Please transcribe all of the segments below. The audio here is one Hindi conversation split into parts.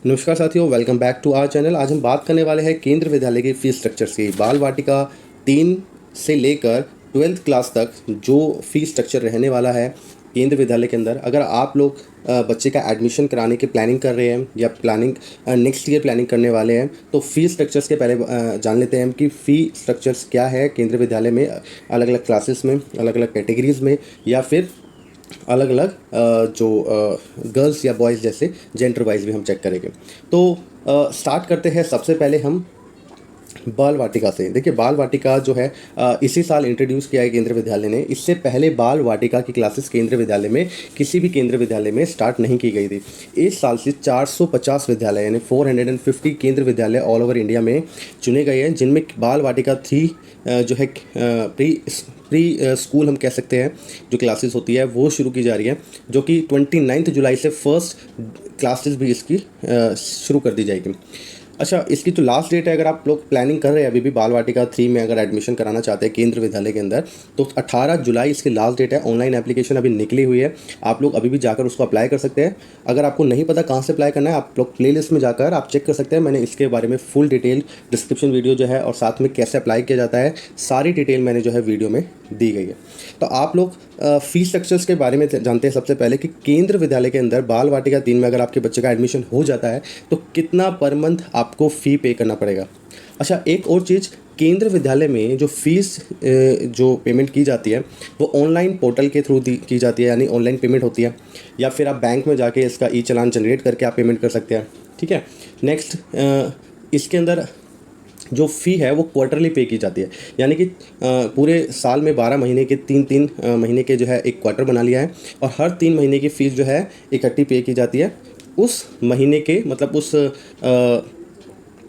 नमस्कार साथियों, welcome back to our channel. आज हम बात करने वाले हैं केंद्र विद्यालय की फीस स्ट्रक्चर्स की। बाल वाटिका 3 से लेकर 12th क्लास तक जो फीस स्ट्रक्चर रहने वाला है केंद्र विद्यालय के अंदर। अगर आप लोग बच्चे का एडमिशन कराने की प्लानिंग कर रहे हैं या प्लानिंग नेक्स्ट ईयर प्लानिंग करने वाले हैं, तो फीस स्ट्रक्चर्स के पहले जान लेते हैं हम कि फ़ी स्ट्रक्चर्स क्या है केंद्र विद्यालय में, अलग अलग क्लासेस में, अलग अलग कैटेगरीज़ में, या फिर अलग अलग जो गर्ल्स या बॉयज़ जैसे जेंडर वाइज भी हम चेक करेंगे। तो स्टार्ट करते हैं सबसे पहले हम बाल वाटिका से। देखिए, बाल वाटिका जो है इसी साल इंट्रोड्यूस किया है केंद्र विद्यालय ने। इससे पहले बाल वाटिका की क्लासेस केंद्र विद्यालय में किसी भी केंद्र विद्यालय में स्टार्ट नहीं की गई थी। इस साल से 450 विद्यालय यानी 450 केंद्र विद्यालय ऑल ओवर इंडिया में चुने गए हैं, जिनमें बाल वाटिका 3 जो है प्री स्कूल हम कह सकते हैं, जो क्लासेस होती है वो शुरू की जा रही है, जो कि 29 जुलाई से फर्स्ट क्लासेस भी इसकी शुरू कर दी जाएगी। अच्छा, इसकी जो लास्ट डेट है, अगर आप लोग प्लानिंग कर रहे हैं अभी भी बाल वाटिका 3 में अगर एडमिशन कराना चाहते हैं केंद्र विद्यालय के अंदर, तो 18 जुलाई इसकी लास्ट डेट है। ऑनलाइन एप्लीकेशन अभी निकली हुई है, आप लोग अभी भी जाकर उसको अप्लाई कर सकते हैं। अगर आपको नहीं पता कहाँ से अप्लाई करना है, आप लोग प्लेलिस्ट में जाकर आप चेक कर सकते हैं। मैंने इसके बारे में फुल डिटेल डिस्क्रिप्शन वीडियो जो है और साथ में कैसे अप्लाई किया जाता है सारी डिटेल मैंने जो है वीडियो में दी गई है। तो आप लोग फीस स्ट्रक्चर्स के बारे में जानते हैं सबसे पहले कि केंद्र विद्यालय के अंदर बाल वाटिका 3 में अगर आपके बच्चे का एडमिशन हो जाता है तो कितना पर मंथ आपको फ़ी पे करना पड़ेगा। अच्छा, एक और चीज़, केंद्र विद्यालय में जो फीस जो पेमेंट की जाती है वो ऑनलाइन पोर्टल के थ्रू की जाती है, यानी ऑनलाइन पेमेंट होती है, या फिर आप बैंक में जाके इसका ई चालान जनरेट करके आप पेमेंट कर सकते हैं। ठीक है। नेक्स्ट, इसके अंदर जो फ़ी है वो क्वार्टरली पे की जाती है, यानी कि पूरे साल में 12 महीने के 3-3 महीने के जो है एक क्वार्टर बना लिया है, और हर 3 महीने की फ़ीस जो है इकट्ठी पे की जाती है उस महीने के, मतलब उस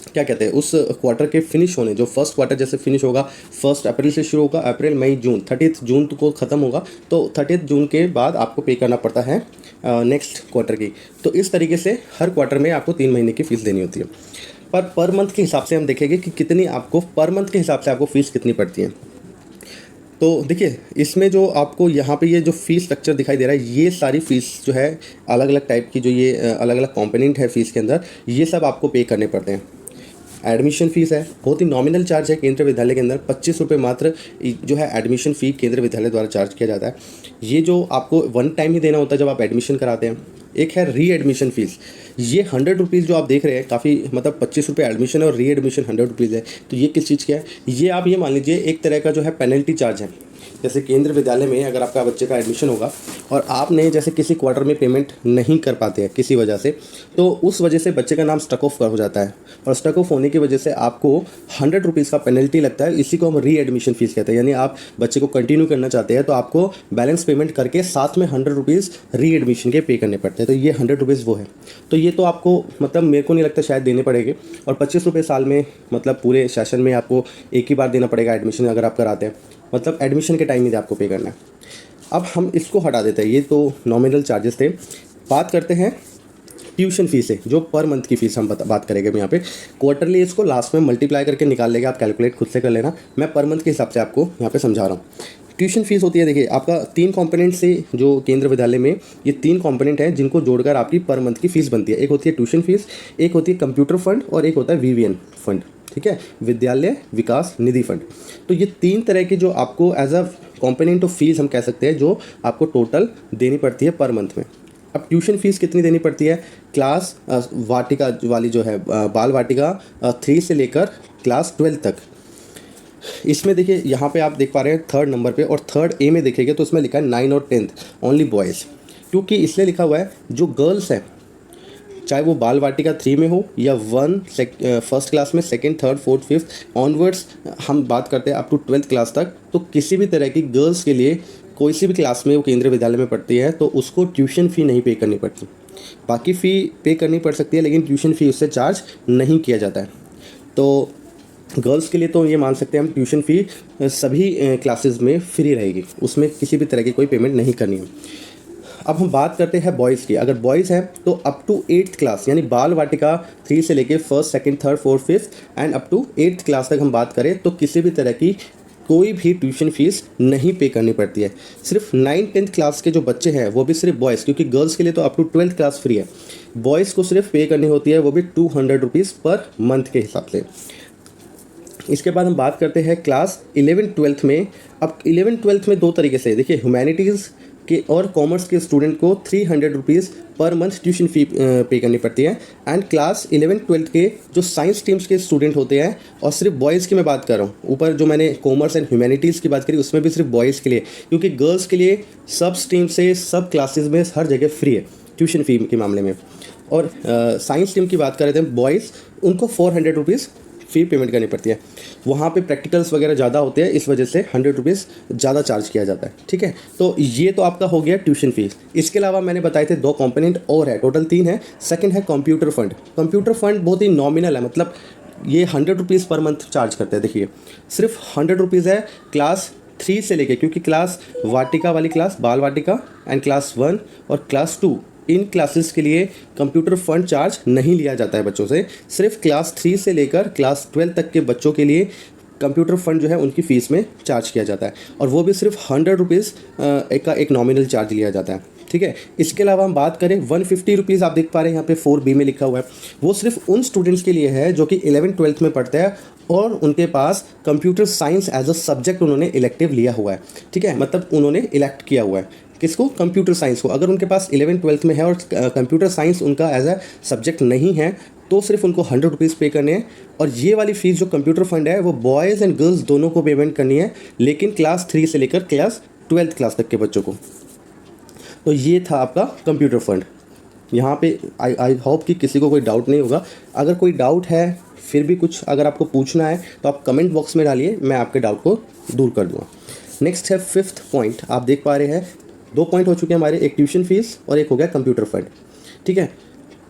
क्या कहते हैं, उस क्वार्टर के फिनिश होने, जो फर्स्ट क्वार्टर जैसे फिनिश होगा 1 अप्रैल से शुरू होगा, अप्रैल मई जून, 30 जून को ख़त्म होगा, तो 30 जून के बाद आपको पे करना पड़ता है नेक्स्ट क्वार्टर की। तो इस तरीके से हर क्वार्टर में आपको 3 महीने की फ़ीस देनी होती है। पर मंथ के हिसाब से हम देखेंगे कि कितनी आपको पर मंथ के हिसाब से आपको फ़ीस कितनी पड़ती है। तो देखिए, इसमें जो आपको यहाँ पे ये जो फ़ीस स्ट्रक्चर दिखाई दे रहा है, ये सारी फ़ीस जो है अलग अलग टाइप की, जो ये अलग अलग कंपोनेंट है फ़ीस के अंदर, ये सब आपको पे करने पड़ते हैं। एडमिशन फ़ीस है, बहुत ही नॉमिनल चार्ज है केंद्र विद्यालय के अंदर, 25 रुपये मात्र जो है एडमिशन फ़ी केंद्र विद्यालय द्वारा चार्ज किया जाता है। ये जो आपको वन टाइम ही देना होता है जब आप एडमिशन कराते हैं। एक है री एडमिशन फ़ीस, ये 100 रुपीज़ जो आप देख रहे हैं, काफ़ी मतलब 25 रुपये एडमिशन है और री एडमिशन 100 रुपीज़ है। तो ये किस चीज़ का है, ये आप ये मान लीजिए एक तरह का जो है पेनल्टी चार्ज है। जैसे केंद्र विद्यालय में अगर आपका बच्चे का एडमिशन होगा और आपने जैसे किसी क्वार्टर में पेमेंट नहीं कर पाते हैं किसी वजह से, तो उस वजह से बच्चे का नाम स्टक ऑफ हो जाता है, और स्टक ऑफ होने की वजह से आपको 100 रुपीज़ का पेनल्टी लगता है। इसी को हम री एडमिशन फ़ीस कहते हैं, यानी आप बच्चे को कंटिन्यू करना चाहते हैं तो आपको बैलेंस पेमेंट करके साथ में 100 रुपीज़ री एडमिशन के पे करने पड़ते हैं। तो ये 100 रुपीज़ वो है। तो ये तो आपको मतलब मेरे को नहीं लगता शायद देने पड़ेंगे, और 25 रुपये साल में, मतलब पूरे सेशन में आपको एक ही बार देना पड़ेगा एडमिशन अगर आप कराते हैं, मतलब एडमिशन के टाइम ही आपको पे करना है। अब हम इसको हटा देते हैं, ये तो नॉमिनल चार्जेस थे। बात करते हैं ट्यूशन फ़ीस है, जो पर मंथ की फ़ीस हम बात करेंगे। हम यहाँ पे क्वार्टरली इसको लास्ट में मल्टीप्लाई करके निकाल लेंगे, आप कैलकुलेट खुद से कर लेना, मैं पर मंथ के हिसाब से आपको यहाँ पे समझा रहा हूँ। ट्यूशन फ़ीस होती है, देखिए आपका 3 कंपोनेंट से जो केंद्र विद्यालय में ये 3 कंपोनेंट हैं जिनको जोड़कर आपकी पर मंथ की फ़ीस बनती है। एक होती है ट्यूशन फ़ीस, एक होती है कंप्यूटर फंड, और एक होता है वीवीएन फंड। ठीक है, विद्यालय विकास निधि फंड। तो ये 3 तरह की जो आपको as a component of fees हम कह सकते हैं, जो आपको टोटल देनी पड़ती है पर मंथ में। अब ट्यूशन फ़ीस कितनी देनी पड़ती है, क्लास वाटिका वाली जो है बाल वाटिका 3 से लेकर क्लास 12 तक। इसमें देखिए, यहाँ पे आप देख पा रहे हैं 3rd नंबर पे, और 3rd ए में देखेंगे तो उसमें लिखा है 9 और 10th ओनली बॉयज़, क्योंकि इसलिए लिखा हुआ है जो गर्ल्स हैं, चाहे वो बाल वाटिका 3 में हो या फर्स्ट क्लास में, 2nd, 3rd, 4th, 5th onwards हम बात करते हैं अप टू 12th क्लास तक, तो किसी भी तरह की गर्ल्स के लिए कोई सी भी क्लास में वो केंद्रीय विद्यालय में पढ़ती है तो उसको ट्यूशन फ़ी नहीं पे करनी पड़ती। बाकी फ़ी पे करनी पड़ सकती है, लेकिन ट्यूशन फ़ी उससे चार्ज नहीं किया जाता है। तो गर्ल्स के लिए तो ये मान सकते हैं हम, ट्यूशन फ़ी सभी क्लासेस में फ्री रहेगी, उसमें किसी भी तरह की कोई पेमेंट नहीं करनी है। अब हम बात करते हैं बॉयज़ की। अगर बॉयज़ हैं तो अप टू 8th क्लास, यानी बाल वाटिका 3 से लेके 1st, 2nd, 3rd, 4th, 5th and up to 8th class तक हम बात करें तो किसी भी तरह की कोई भी ट्यूशन फीस नहीं पे करनी पड़ती है। सिर्फ 9th-10th क्लास के जो बच्चे हैं वो भी सिर्फ बॉयज़, क्योंकि गर्ल्स के लिए तो up to 12th class free है, बॉयज़ को सिर्फ पे करनी होती है, वो भी 200 रुपीज़ पर मंथ के हिसाब से। इसके बाद हम बात करते हैं क्लास 11th-12th में। अब 11th-12th में दो तरीके से देखिए, ह्यूमैनिटीज़ के और कॉमर्स के स्टूडेंट को 300 rupees per month tuition fee पे करनी पड़ती है। एंड क्लास 11th-12th के जो साइंस स्ट्रीम्स के स्टूडेंट होते हैं, और सिर्फ बॉयज़ की मैं बात कर रहा हूँ, ऊपर जो मैंने कॉमर्स एंड ह्यूमैनिटीज़ की बात करी उसमें भी सिर्फ बॉयज़ के लिए, क्योंकि गर्ल्स के लिए सब स्ट्रीम से सब क्लासेस में हर जगह फ्री है ट्यूशन फ़ी के मामले में। और साइंस स्ट्रीम की बात कर रहे थे बॉयज़, उनको 400 रुपीज़ फ़ी पेमेंट करनी पड़ती है। वहाँ पे प्रैक्टिकल्स वगैरह ज़्यादा होते हैं, इस वजह से 100 रुपीज़ ज़्यादा चार्ज किया जाता है। ठीक है, तो ये तो आपका हो गया ट्यूशन फीस। इसके अलावा मैंने बताए थे 2 कंपोनेंट और है, टोटल 3 है। सेकंड है कंप्यूटर फ़ंड। कंप्यूटर फ़ंड बहुत ही नॉमिनल है, मतलब ये 100 रुपीज़ पर मंथ चार्ज करते हैं। देखिए सिर्फ 100 रुपीज़ है क्लास 3 से लेके, क्योंकि क्लास वाटिका वाली क्लास, बाल वाटिका एंड क्लास 1 और क्लास 2, इन क्लासेस के लिए कंप्यूटर फ़ंड चार्ज नहीं लिया जाता है बच्चों से। सिर्फ क्लास 3 से लेकर क्लास 12 तक के बच्चों के लिए कंप्यूटर फ़ंड जो है उनकी फ़ीस में चार्ज किया जाता है, और वो भी सिर्फ 100 रुपीज़ का एक नॉमिनल चार्ज लिया जाता है। ठीक है, इसके अलावा हम बात करें 150 रुपीज़, आप देख पा रहे हैं यहाँ पे 4B में लिखा हुआ है, वो सिर्फ उन स्टूडेंट्स के लिए है जो कि 11th-12th में पढ़ते हैं और उनके पास computer science as a subject उन्होंने इलेक्टिव लिया हुआ है। ठीक है, मतलब उन्होंने इलेक्ट किया हुआ है किसको, कंप्यूटर साइंस को। अगर उनके पास 11th-12th में है और कंप्यूटर साइंस उनका एज अ सब्जेक्ट नहीं है, तो सिर्फ उनको 100 रुपीज़ पे करने हैं। और ये वाली फ़ीस जो कंप्यूटर फ़ंड है वो बॉयज़ एंड गर्ल्स दोनों को पेमेंट करनी है, लेकिन क्लास 3 से लेकर क्लास 12th क्लास तक के बच्चों को। तो ये था आपका कंप्यूटर फ़ंड। यहाँ पे आई होप कि किसी को कोई डाउट नहीं होगा। अगर कोई डाउट है, फिर भी कुछ अगर आपको पूछना है तो आप कमेंट बॉक्स में डालिए, मैं आपके डाउट को दूर कर दूँगा। नेक्स्ट है 5th पॉइंट। आप देख पा रहे हैं 2 पॉइंट हो चुके हैं हमारे, एक ट्यूशन फ़ीस और एक हो गया कंप्यूटर फ़ंड। ठीक है,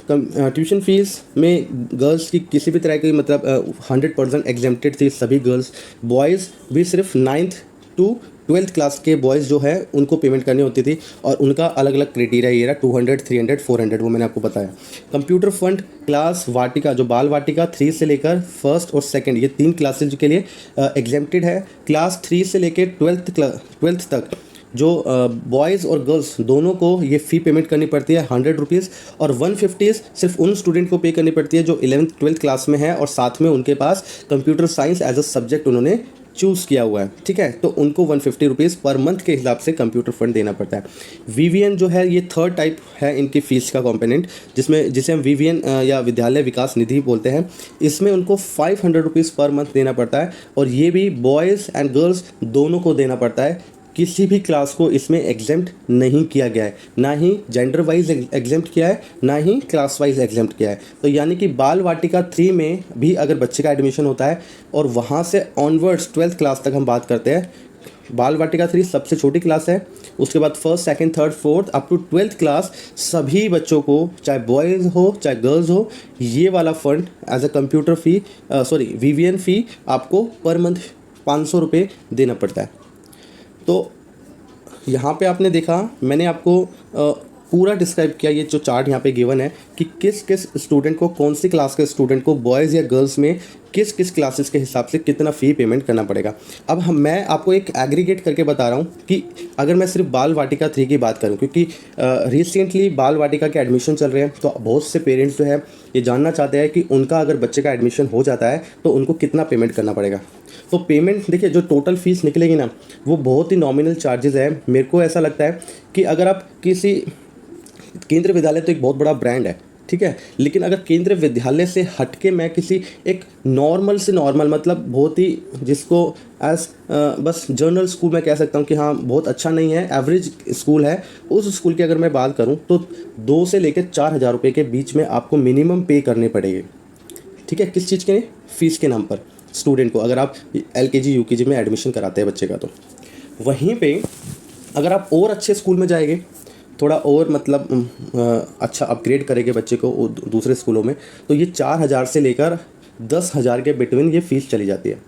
ट्यूशन फ़ीस में गर्ल्स की किसी भी तरह की मतलब 100% एग्जेम्प्टेड थी सभी गर्ल्स। बॉयज़ भी सिर्फ 9th to 12th क्लास के बॉयज़ जो है उनको पेमेंट करनी होती थी, और उनका अलग अलग क्राइटेरिया ये रहा 200, 300, 400, वो मैंने आपको बताया। कंप्यूटर फ़ंड क्लास वाटिका, जो बाल वाटिका 3 से लेकर 1st और 2nd, ये 3 क्लासेज के लिए एग्जेम्प्टेड है। क्लास 3 से लेकर 12th तक जो बॉयज़ और गर्ल्स दोनों को ये फ़ी पेमेंट करनी पड़ती है 100 रुपीज़, और 150 सिर्फ उन स्टूडेंट को पे करनी पड़ती है जो 11th-12th क्लास में है और साथ में उनके पास computer science as a subject उन्होंने चूज़ किया हुआ है। ठीक है, तो उनको 150 रुपीज़ पर मंथ के हिसाब से कंप्यूटर फ़ंड देना पड़ता है। VVN जो है ये 3rd टाइप है इनकी फ़ीस का कॉम्पोनेंट, जिसे हम VVN या विद्यालय विकास निधि बोलते हैं। इसमें उनको 500 रुपीज़ पर मंथ देना पड़ता है, और ये भी बॉयज़ एंड गर्ल्स दोनों को देना पड़ता है। किसी भी क्लास को इसमें एग्जेम्प्ट नहीं किया गया है, ना ही जेंडर वाइज एग्जेम्प्ट किया है, ना ही क्लास वाइज एग्जेम्प्ट किया है। तो यानी कि बाल वाटिका 3 में भी अगर बच्चे का एडमिशन होता है और वहाँ से ऑनवर्ड्स 12th क्लास तक हम बात करते हैं, बाल वाटिका 3 सबसे छोटी क्लास है, उसके बाद 1st, 2nd, 3rd, 4th up to 12th class सभी बच्चों को, चाहे बॉयज़ हो चाहे गर्ल्स हो, ये वाला fund as a computer fee VVN fee आपको पर मंथ 500 रुपये देना पड़ता है। तो यहाँ पे आपने देखा, मैंने आपको पूरा डिस्क्राइब किया, ये जो चार्ट यहाँ पे गिवन है कि किस किस स्टूडेंट को, कौन सी क्लास के स्टूडेंट को बॉयज़ या गर्ल्स में किस किस क्लासेस के हिसाब से कितना फ़ी पेमेंट करना पड़ेगा। अब मैं आपको एक एग्रीगेट करके बता रहा हूँ कि अगर मैं सिर्फ बाल वाटिका 3 की बात करूँ, क्योंकि रिसेंटली बाल वाटिका के एडमिशन चल रहे हैं, तो बहुत से पेरेंट्स जो है ये जानना चाहते हैं कि उनका अगर बच्चे का एडमिशन हो जाता है तो उनको कितना पेमेंट करना पड़ेगा। तो पेमेंट देखिए, जो टोटल फ़ीस निकलेगी ना वो बहुत ही नॉमिनल चार्जेस है। मेरे को ऐसा लगता है कि अगर आप किसी केंद्रीय विद्यालय तो एक बहुत बड़ा ब्रांड है, ठीक है, लेकिन अगर केंद्रीय विद्यालय से हटके मैं किसी एक नॉर्मल से नॉर्मल, मतलब बहुत ही जिसको एज बस जर्नल स्कूल मैं कह सकता हूँ कि हाँ बहुत अच्छा नहीं है, एवरेज स्कूल है, उस स्कूल की अगर मैं बात करूँ तो 2 से लेकर 4,000 रुपये के बीच में आपको मिनिमम पे करने पड़ेंगे। ठीक है, किस चीज़ के, फ़ीस के नाम पर स्टूडेंट को, अगर आप LKG UKG में एडमिशन कराते हैं बच्चे का। तो वहीं पे अगर आप और अच्छे स्कूल में जाएंगे, थोड़ा और मतलब अच्छा अपग्रेड करेंगे बच्चे को दूसरे स्कूलों में, तो ये 4,000 से लेकर 10,000 के बिटवीन ये फ़ीस चली जाती है।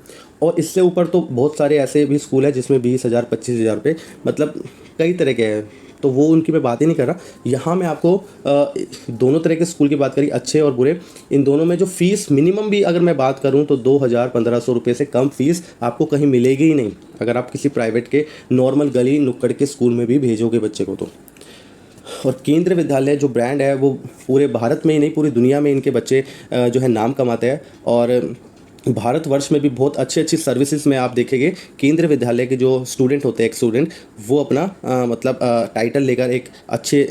और इससे ऊपर तो बहुत सारे ऐसे भी स्कूल हैं जिसमें 20,000 25,000 रुपये, मतलब कई तरह के हैं, तो वो उनकी मैं बात ही नहीं कर रहा। यहाँ मैं आपको दोनों तरह के स्कूल की बात करी, अच्छे और बुरे। इन दोनों में जो फ़ीस मिनिमम भी अगर मैं बात करूँ तो 2,000-1,500 रुपये से कम फ़ीस आपको कहीं मिलेगी ही नहीं, अगर आप किसी प्राइवेट के नॉर्मल गली नुक्कड़ के स्कूल में भी भेजोगे बच्चे को तो। और केंद्र विद्यालय जो ब्रांड है वो पूरे भारत में ही नहीं, पूरी दुनिया में इनके बच्चे जो है नाम कमाते हैं। और भारतवर्ष में भी बहुत अच्छी अच्छी सर्विसेज में आप देखेंगे केंद्र विद्यालय के जो स्टूडेंट होते हैं, एक स्टूडेंट वो अपना मतलब टाइटल लेकर एक अच्छे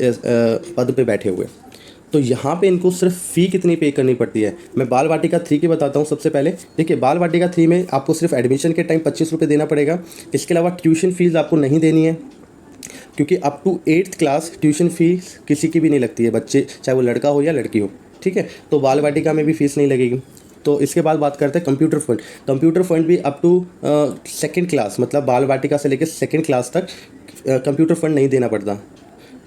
पद पे बैठे हुए। तो यहाँ पे इनको सिर्फ फ़ी कितनी पे करनी पड़ती है, मैं बाल वाटिका 3 की बताता हूँ। सबसे पहले देखिए, बाल वाटिका 3 में आपको सिर्फ एडमिशन के टाइम 25 रुपये देना पड़ेगा। इसके अलावा ट्यूशन फीस आपको नहीं देनी है, क्योंकि up to 8th class tuition fees किसी की भी नहीं लगती है, बच्चे चाहे वो लड़का हो या लड़की हो, ठीक है। तो बाल वाटिका में भी फीस नहीं लगेगी। तो इसके बाद बात करते हैं कंप्यूटर फंड। कंप्यूटर फंड भी अप टू 2nd क्लास, मतलब बाल वाटिका से लेकर 2nd क्लास तक कंप्यूटर फंड नहीं देना पड़ता।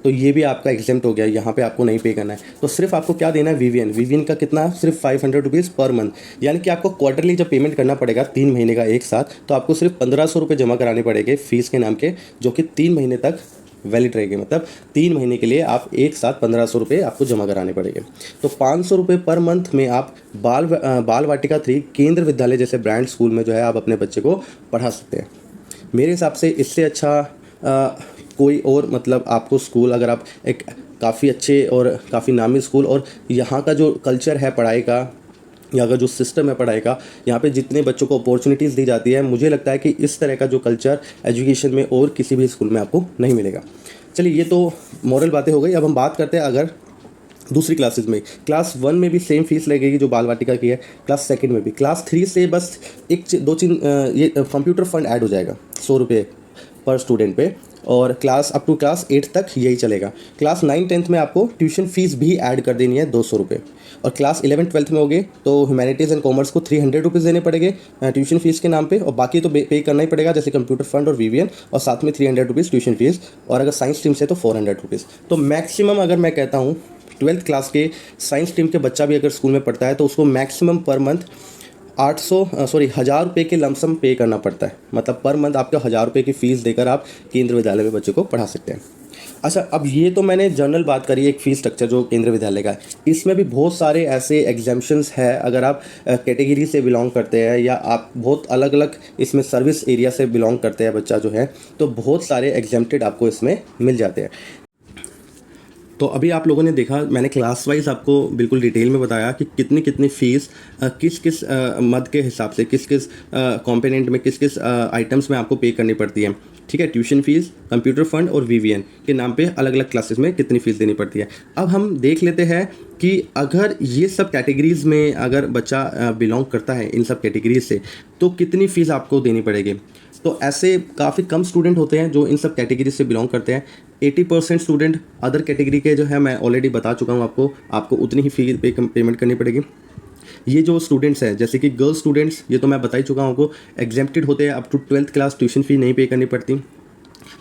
तो ये भी आपका एग्जेम्प्ट हो गया, यहाँ पे आपको नहीं पे करना है। तो सिर्फ आपको क्या देना है, वीवीएन का कितना, सिर्फ 500 रुपीज़ पर मंथ। यानी कि आपको क्वार्टरली जब पेमेंट करना पड़ेगा 3 महीने का एक साथ, तो आपको सिर्फ 1,500 रुपये जमा कराने पड़ेंगे फ़ीस के नाम के, जो कि 3 महीने तक वैलिड रहेगी। मतलब 3 महीने के लिए आप एक साथ 1,500 रुपये आपको जमा कराने पड़ेंगे। तो 500 रुपये पर मंथ में आप बाल वाटिका 3 केंद्र विद्यालय जैसे ब्रांड स्कूल में जो है आप अपने बच्चे को पढ़ा सकते हैं। मेरे हिसाब से इससे अच्छा कोई और मतलब आपको स्कूल, अगर आप एक काफ़ी अच्छे और काफ़ी नामी स्कूल, और यहाँ का जो कल्चर है पढ़ाई का, यहाँ का जो सिस्टम है पढ़ाई का, यहाँ पे जितने बच्चों को अपॉर्चुनिटीज़ दी जाती है, मुझे लगता है कि इस तरह का जो कल्चर एजुकेशन में और किसी भी स्कूल में आपको नहीं मिलेगा। चलिए, ये तो मॉरल बातें हो गई। अब हम बात करते हैं अगर दूसरी क्लासेस में। क्लास 1 में भी सेम फीस लगेगी जो बाल वाटिका की है, क्लास 2nd में भी। क्लास 3 से बस दो चीज ये कंप्यूटर फंड ऐड हो जाएगा 100 रुपये पर स्टूडेंट पे, और क्लास अप टू क्लास 8 तक यही चलेगा। क्लास 9-10th में आपको ट्यूशन फीस भी ऐड कर देनी है 200 रुपये। और क्लास 11-12th में होगे तो ह्यूमैनिटीज़ एंड कॉमर्स को 300 रुपीज़ देने पड़ेंगे ट्यूशन फीस के नाम पे, और बाकी तो पे करना ही पड़ेगा, जैसे कंप्यूटर फंड और वीवीएन, और साथ में 300 रुपीज़ ट्यूशन फीस। और अगर साइंस स्ट्रीम से तो 400 रुपीज़। तो मैक्सिमम अगर मैं कहता हूँ 12th क्लास के साइंस स्ट्रीम के बच्चा भी अगर स्कूल में पढ़ता है तो उसको मैक्सिमम पर मंथ 1,000 रुपये के लमसम पे करना पड़ता है। मतलब पर मंथ आपको 1,000 रुपये की फ़ीस देकर आप केंद्र विद्यालय में बच्चे को पढ़ा सकते हैं। अच्छा, अब ये तो मैंने जनरल बात करी एक फ़ीस स्ट्रक्चर जो केंद्र विद्यालय का है। इसमें भी बहुत सारे ऐसे एग्जाम्पशंस है, अगर आप कैटेगरी से बिलोंग करते हैं या आप बहुत अलग अलग इसमें सर्विस एरिया से बिलोंग करते हैं बच्चा जो है, तो बहुत सारे एग्जेम्प्टेड आपको इसमें मिल जाते हैं। तो अभी आप लोगों ने देखा, मैंने क्लास वाइज आपको बिल्कुल डिटेल में बताया कि कितनी कितनी फ़ीस किस किस मद के हिसाब से, किस किस कॉम्पोनेंट में, किस किस आइटम्स में आपको पे करनी पड़ती है, ठीक है। ट्यूशन फीस, कंप्यूटर फंड और वीवीएन के नाम पे अलग अलग क्लासेस में कितनी फ़ीस देनी पड़ती है। अब हम देख लेते हैं कि अगर ये सब कैटेगरीज़ में अगर बच्चा बिलोंग करता है इन सब कैटेगरीज से, तो कितनी फ़ीस आपको देनी पड़ेगी। तो ऐसे काफ़ी कम स्टूडेंट होते हैं जो इन सब कैटेगरी से बिलोंग करते हैं। 80% स्टूडेंट अदर कैटेगरी के जो है, मैं ऑलरेडी बता चुका हूँ आपको उतनी ही फ़ी पेमेंट करनी पड़ेगी। ये जो स्टूडेंट्स हैं, जैसे कि गर्ल्स स्टूडेंट्स, ये तो मैं बता ही चुका हूँ आपको, एग्जेम्प्टेड होते हैं, up to 12th class tuition fee नहीं पे करनी पड़ती,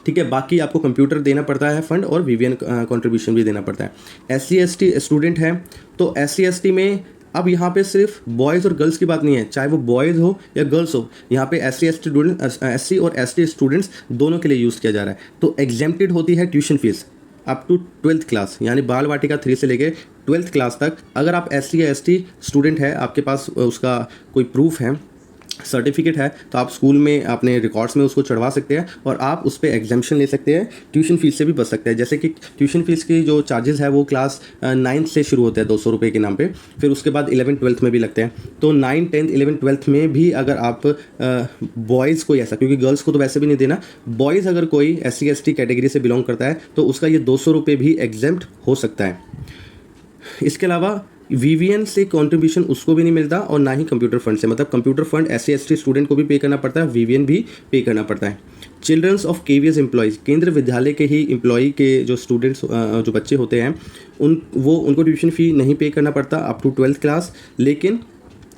ठीक है। बाकी आपको कंप्यूटर देना पड़ता है फंड, और वीवीएन कंट्रीब्यूशन भी देना पड़ता है। SC/ST स्टूडेंट हैं तो SC/ST में अब यहाँ पे सिर्फ बॉयज़ और गर्ल्स की बात नहीं है, चाहे वो बॉयज़ हो या गर्ल्स हो, यहाँ पे SC और ST स्टूडेंट्स दोनों के लिए यूज़ किया जा रहा है। तो एग्जेम्प्टेड होती है tuition fees up to 12th class, यानी बाल वाटिका 3 से लेके 12th क्लास तक। अगर आप SC या ST स्टूडेंट है, आपके पास उसका कोई प्रूफ है, सर्टिफिकेट है, तो आप स्कूल में अपने रिकॉर्ड्स में उसको चढ़वा सकते हैं और आप उस पर एग्जाम्पशन ले सकते हैं, ट्यूशन फीस से भी बच सकते हैं। जैसे कि ट्यूशन फीस की जो चार्जेस है वो क्लास 9th से शुरू होते हैं 200 रुपये के नाम पे, फिर उसके बाद 11th-12th में भी लगते हैं। तो 9, 10, 11th-12th में भी अगर आप बॉयज़ को ऐसा, क्योंकि गर्ल्स को तो वैसे भी नहीं देना, बॉयज़ अगर कोई SC/ST कैटेगरी से बिलोंग करता है तो उसका ये 200 रुपये भी एग्जेम्प्ट हो सकता है। इसके अलावा वीवीएन से कंट्रीब्यूशन उसको भी नहीं मिलता, और ना ही कंप्यूटर फंड से। मतलब कंप्यूटर फंड SC/ST स्टूडेंट को भी पे करना पड़ता है, वीवीएन भी पे करना पड़ता है। चिल्ड्रंस ऑफ KVS एम्प्लॉयज़, केंद्र विद्यालय के ही एम्प्लॉय के जो स्टूडेंट्स जो बच्चे होते हैं, उनको ट्यूशन फ़ी नहीं पे करना पड़ता अप टू 12th क्लास, लेकिन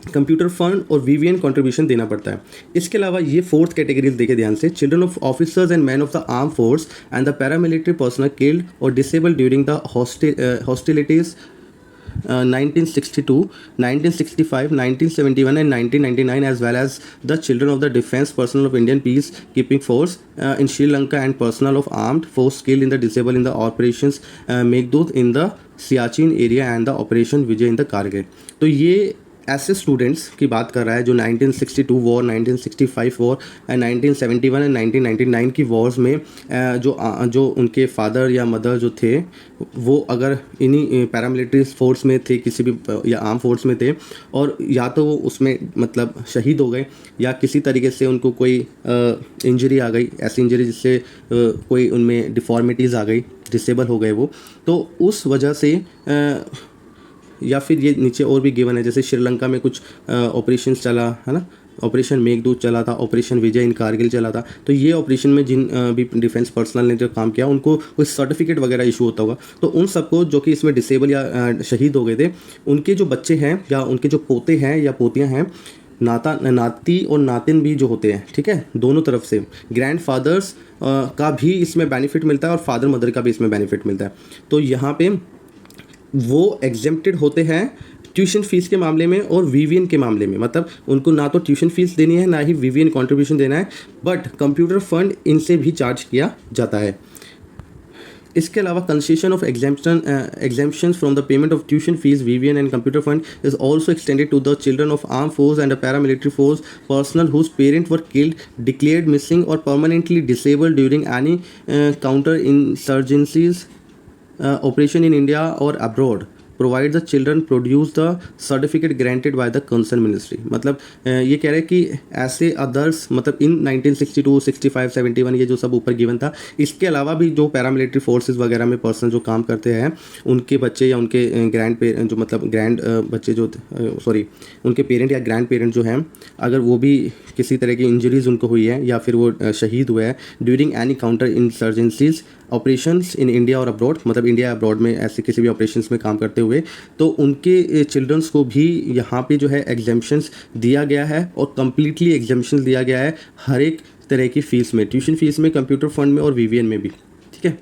कंप्यूटर फंड और वीवीएन कंट्रीब्यूशन देना पड़ता है। इसके अलावा ये 4th कैटेगरी देखे ध्यान से, children of officers and man of the arm force and the paramilitary personal killed और disabled during the hostilities 1962, 1965, 1971 and 1999, as well as the children of the defense personnel of Indian peacekeeping force in Sri Lanka and personnel of armed force killed in the disabled in the operations Meghdut in the Siachen area and the operation Vijay in the Kargil. तो ये ऐसे स्टूडेंट्स की बात कर रहा है जो 1962 वॉर, 1965 वॉर एंड 1971 एंड 1999 की वॉर्स में जो उनके फादर या मदर जो थे वो अगर इन्हीं पैरामिलिट्री फोर्स में थे, किसी भी या आर्म फोर्स में थे, और या तो वो उसमें मतलब शहीद हो गए या किसी तरीके से उनको कोई इंजरी आ गई, ऐसी इंजरी जिससे कोई उनमें डिफॉर्मिटीज़ आ गई, डिसेबल हो गए वो, तो उस वजह से या फिर ये नीचे और भी गिवन है, जैसे श्रीलंका में कुछ ऑपरेशन चला है ना, ऑपरेशन मेघदूत चला था, ऑपरेशन विजय इन कारगिल चला था। तो ये ऑपरेशन में जिन भी डिफेंस पर्सनल ने जो काम किया उनको कोई सर्टिफिकेट वगैरह इशू होता होगा, तो उन सबको जो कि इसमें डिसेबल या शहीद हो गए थे, उनके जो बच्चे हैं या उनके जो पोते हैं या पोतियाँ हैं, नाती और नातिन भी जो होते हैं, ठीक है, दोनों तरफ से ग्रैंड फादर्स का भी इसमें बेनिफिट मिलता है और फादर मदर का भी इसमें बेनिफिट मिलता है। तो यहाँ पे वो एग्जेम्प्टेड होते हैं ट्यूशन फीस के मामले में और वीवीएन के मामले में, मतलब उनको ना तो ट्यूशन फीस देनी है ना ही वीवीएन कंट्रीब्यूशन देना है, बट कंप्यूटर फंड इनसे भी चार्ज किया जाता है। इसके अलावा concession of exemptions from the payment of tuition fees, VVN and computer fund is also extended to the children of arm force and paramilitary force personnel whose parent were killed, declared missing और permanently disabled during any counter insurgencies operation in India or abroad, provide the children produce the certificate granted by the concerned ministry। मतलब ये कह रहे हैं कि ऐसे अदर्स, मतलब इन 1962, 65, 71 ये जो सब ऊपर गिवन था, इसके अलावा भी जो पैरामिलिट्री फोर्सेस वगैरह में पर्सन जो काम करते हैं, उनके बच्चे या उनके जो मतलब ग्रैंड बच्चे जो उनके पेरेंट या ग्रैंड पेरेंट जो हैं, अगर वो भी किसी तरह की इंजरीज उनको हुई है या फिर वो शहीद हुए हैं during any counter insurgencies operations in India और अब्रॉड, मतलब इंडिया अब्रॉड में ऐसे किसी भी ऑपरेशंस में काम करते हुए, तो उनके चिल्ड्रंस को भी यहाँ पे जो है एग्जेम्पशंस दिया गया है और कम्प्लीटली एग्जेम्पशंस दिया गया है हर एक तरह की फ़ीस में, ट्यूशन फीस में, कंप्यूटर फंड में और वीवीएन में भी, ठीक है।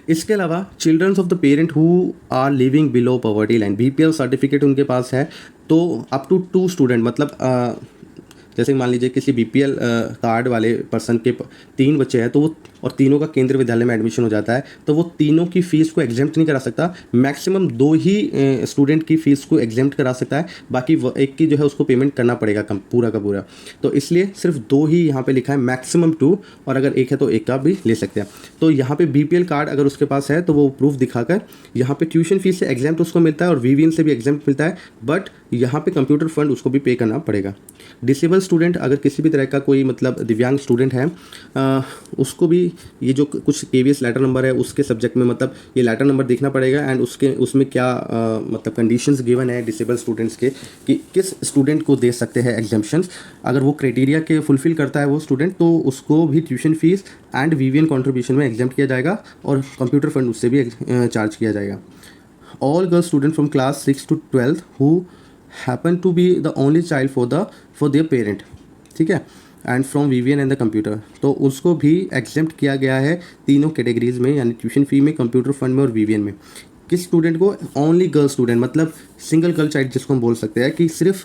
इसके अलावा childrens of the parent who are living below poverty line, BPL certificate उनके पास है, तो अप टू 2 स्टूडेंट, मतलब जैसे मान लीजिए किसी बीपीएल कार्ड वाले पर्सन के 3 बच्चे हैं, तो वो और तीनों का केंद्रीय विद्यालय में एडमिशन हो जाता है, तो वो तीनों की फ़ीस को एग्जेम्प्ट नहीं करा सकता, मैक्सिमम 2 ही स्टूडेंट की फ़ीस को एग्जेम्प्ट करा सकता है, बाकी एक की जो है उसको पेमेंट करना पड़ेगा पूरा का पूरा। तो इसलिए सिर्फ 2 ही यहाँ पे लिखा है, मैक्सिमम 2, और अगर एक है तो एक का भी ले सकते हैं। तो यहाँ पे बीपीएल कार्ड अगर उसके पास है तो वो प्रूफ दिखाकर यहाँ पे ट्यूशन फीस से एग्जेम्प्ट उसको मिलता है और वीवीएन से भी एग्जेम्प्ट मिलता है, बट यहाँ पे कंप्यूटर फंड उसको भी पे करना पड़ेगा। डिसेबल स्टूडेंट, अगर किसी भी तरह का कोई मतलब दिव्यांग स्टूडेंट है, उसको भी ये जो कुछ केवीएस लेटर नंबर है उसके सब्जेक्ट में, मतलब ये लेटर नंबर देखना पड़ेगा एंड उसमें क्या मतलब कंडीशंस गिवन है डिसेबल स्टूडेंट्स के कि किस स्टूडेंट को दे सकते हैं एग्जेम्पशंस। अगर वो क्राइटेरिया के फुलफिल करता है वो स्टूडेंट, तो उसको भी tuition fees and VVN contribution में एग्जेम्प्ट किया जाएगा और कंप्यूटर फंड उससे भी चार्ज किया जाएगा। All girls student from class 6 to 12 who happen to be the only child for their parent, ठीक है, and from VVN and the computer, तो उसको भी एग्जेम्प्ट किया गया है तीनों कैटेगरीज में, यानी ट्यूशन फी में, कंप्यूटर फंड में और वीवीएन में। किस स्टूडेंट को? ओनली गर्ल स्टूडेंट, मतलब सिंगल गर्ल चाइल्ड जिसको हम बोल सकते हैं कि सिर्फ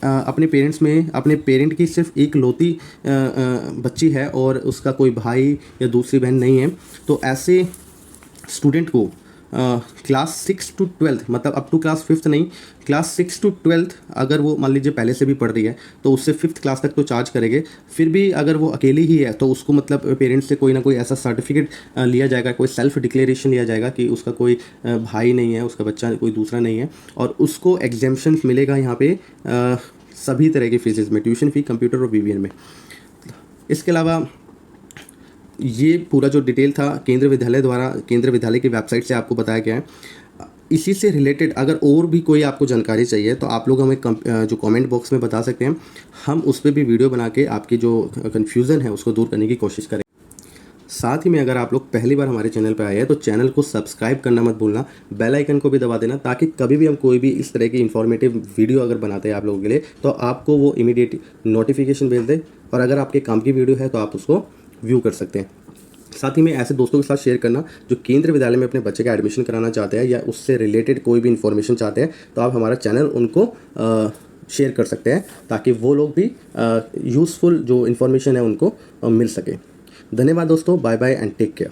अपने पेरेंट्स में अपने पेरेंट की सिर्फ एक लौती बच्ची है और उसका कोई भाई या दूसरी बहन नहीं है, तो ऐसे स्टूडेंट को क्लास 6 to 12, मतलब अप टू क्लास 5th नहीं, क्लास 6 to 12 अगर वो मान लीजिए पहले से भी पढ़ रही है तो उससे 5th क्लास तक तो चार्ज करेंगे। फिर भी अगर वो अकेली ही है तो उसको मतलब पेरेंट्स से कोई ना कोई ऐसा सर्टिफिकेट लिया जाएगा, कोई सेल्फ डिक्लेरेशन लिया जाएगा कि उसका कोई भाई नहीं है, उसका बच्चा कोई दूसरा नहीं है, और उसको एग्जेम्पशन मिलेगा यहाँ पे सभी तरह की फीसेस में, ट्यूशन फ़ी, कंप्यूटर और वीवीएन में। इसके अलावा ये पूरा जो डिटेल था केंद्रीय विद्यालय द्वारा, केंद्रीय विद्यालय की वेबसाइट से आपको बताया गया है। इसी से रिलेटेड अगर और भी कोई आपको जानकारी चाहिए तो आप लोग हमें जो कमेंट बॉक्स में बता सकते हैं, हम उस पर भी वीडियो बना के आपकी जो कन्फ्यूज़न है उसको दूर करने की कोशिश करें। साथ ही में अगर आप लोग पहली बार हमारे चैनल पर आए हैं तो चैनल को सब्सक्राइब करना मत भूलना, बेल आइकन को भी दबा देना, ताकि कभी भी हम कोई भी इस तरह की इन्फॉर्मेटिव वीडियो अगर बनाते हैं आप लोगों के लिए तो आपको वो इमीडिएट नोटिफिकेशन भेज दे, और अगर आपके काम की वीडियो है तो आप उसको व्यू कर सकते हैं। साथ ही में ऐसे दोस्तों के साथ शेयर करना जो केंद्रीय विद्यालय में अपने बच्चे का एडमिशन कराना चाहते हैं या उससे रिलेटेड कोई भी इन्फॉर्मेशन चाहते हैं, तो आप हमारा चैनल उनको शेयर कर सकते हैं ताकि वो लोग भी यूज़फुल जो इन्फॉर्मेशन है उनको मिल सके। धन्यवाद दोस्तों, bye bye and take care.